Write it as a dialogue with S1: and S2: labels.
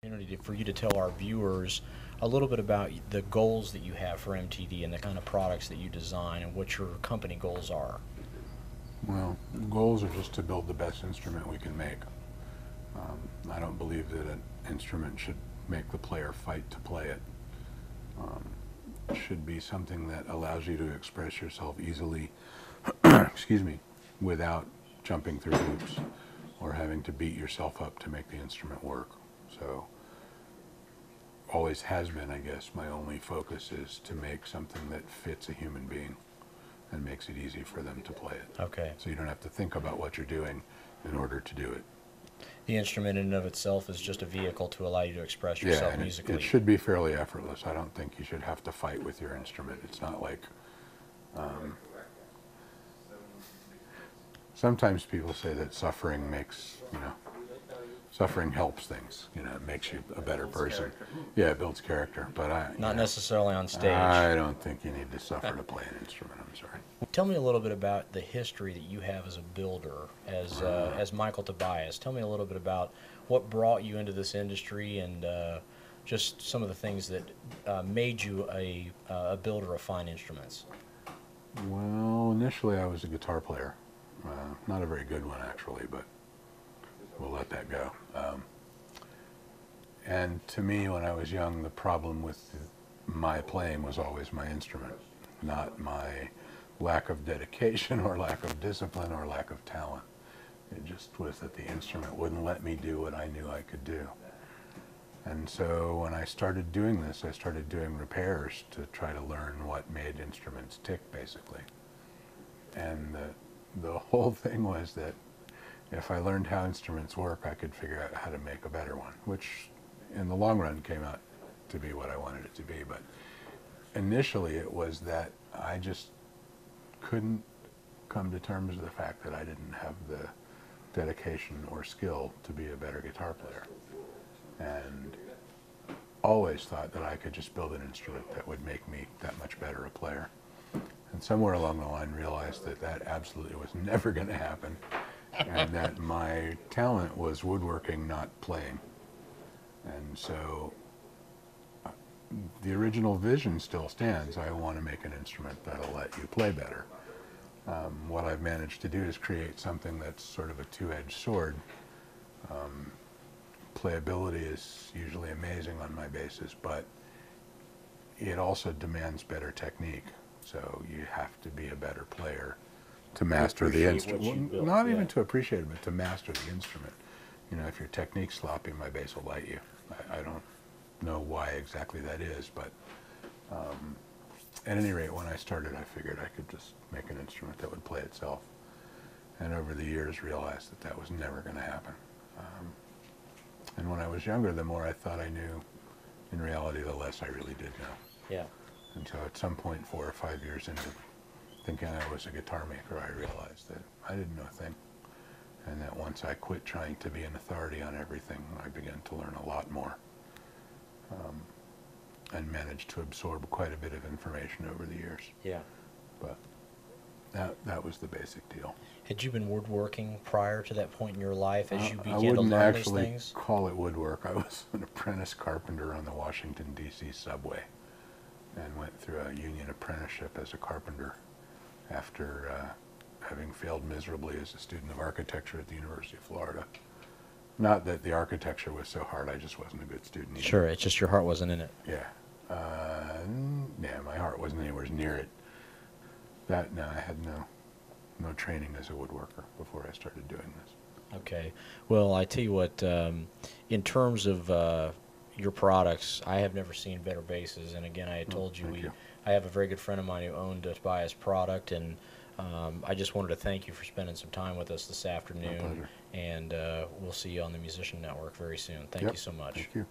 S1: Opportunity for you to tell our viewers a little bit about the goals that you have for MTD and the kind of products that you design and what your company goals are.
S2: Well, goals are just to build the best instrument we can make. I don't believe that an instrument should make the player fight to play it. It should be something that allows you to express yourself easily, excuse me, without jumping through hoops or having to beat yourself up to make the instrument work. So, always has been, I guess, my only focus is to make something that fits a human being and makes it easy for them to play it.
S1: Okay.
S2: So you don't have to think about what you're doing in order to do it.
S1: The instrument in and of itself is just a vehicle to allow you to express yourself musically.
S2: It should be fairly effortless. I don't think you should have to fight with your instrument. It's not like... sometimes people say that suffering makes, suffering helps things. It makes you a better person. Yeah, it builds character. But
S1: not necessarily on stage.
S2: I don't think you need to suffer to play an instrument. I'm sorry.
S1: Tell me a little bit about the history that you have as a builder, as Michael Tobias. Tell me a little bit about what brought you into this industry and just some of the things that made you a builder of fine instruments.
S2: Well, initially I was a guitar player. Not a very good one, actually, but we'll let that go. And to me, when I was young, the problem with my playing was always my instrument, not my lack of dedication or lack of discipline or lack of talent. It just was that the instrument wouldn't let me do what I knew I could do. And so when I started doing this, I started doing repairs to try to learn what made instruments tick, basically. And the whole thing was that if I learned how instruments work, I could figure out how to make a better one, which in the long run came out to be what I wanted it to be. But initially it was that I just couldn't come to terms with the fact that I didn't have the dedication or skill to be a better guitar player. And always thought that I could just build an instrument that would make me that much better a player. And somewhere along the line realized that that absolutely was never going to happen, and that my talent was woodworking, not playing. And so the original vision still stands. I want to make an instrument that'll let you play better. What I've managed to do is create something that's sort of a two-edged sword. Playability is usually amazing on my basses, but it also demands better technique. So you have to be a better player to master the instrument. Well, not even to appreciate it, but to master the instrument. If your technique's sloppy, my bass will light you. I don't know why exactly that is, but at any rate, when I started, I figured I could just make an instrument that would play itself. And over the years, realized that that was never going to happen. And when I was younger, the more I thought I knew, in reality, the less I really did know.
S1: Yeah.
S2: And so at some point, 4 or 5 years into thinking I was a guitar maker, I realized that I didn't know a thing. And that once I quit trying to be an authority on everything, I began to learn a lot more. And managed to absorb quite a bit of information over the years.
S1: Yeah.
S2: But that was the basic deal.
S1: Had you been woodworking prior to that point in your life as you began to learn those
S2: I wouldn't actually
S1: things?
S2: call it woodwork. I was an apprentice carpenter on the Washington, D.C. subway, and went through a union apprenticeship as a carpenter after having failed miserably as a student of architecture at the University of Florida. Not that the architecture was so hard, I just wasn't a good student either.
S1: Sure, it's just your heart wasn't in it.
S2: Yeah. Yeah, my heart wasn't anywhere near it. No, I had no training as a woodworker before I started doing this.
S1: Okay. Well, I tell you what, in terms of your products, I have never seen better basses. And again, I had told you, I have a very good friend of mine who owned a Tobias product, and I just wanted to thank you for spending some time with us this afternoon.
S2: My pleasure.
S1: And we'll see you on the Musician Network very soon. Thank you so much.
S2: Thank you.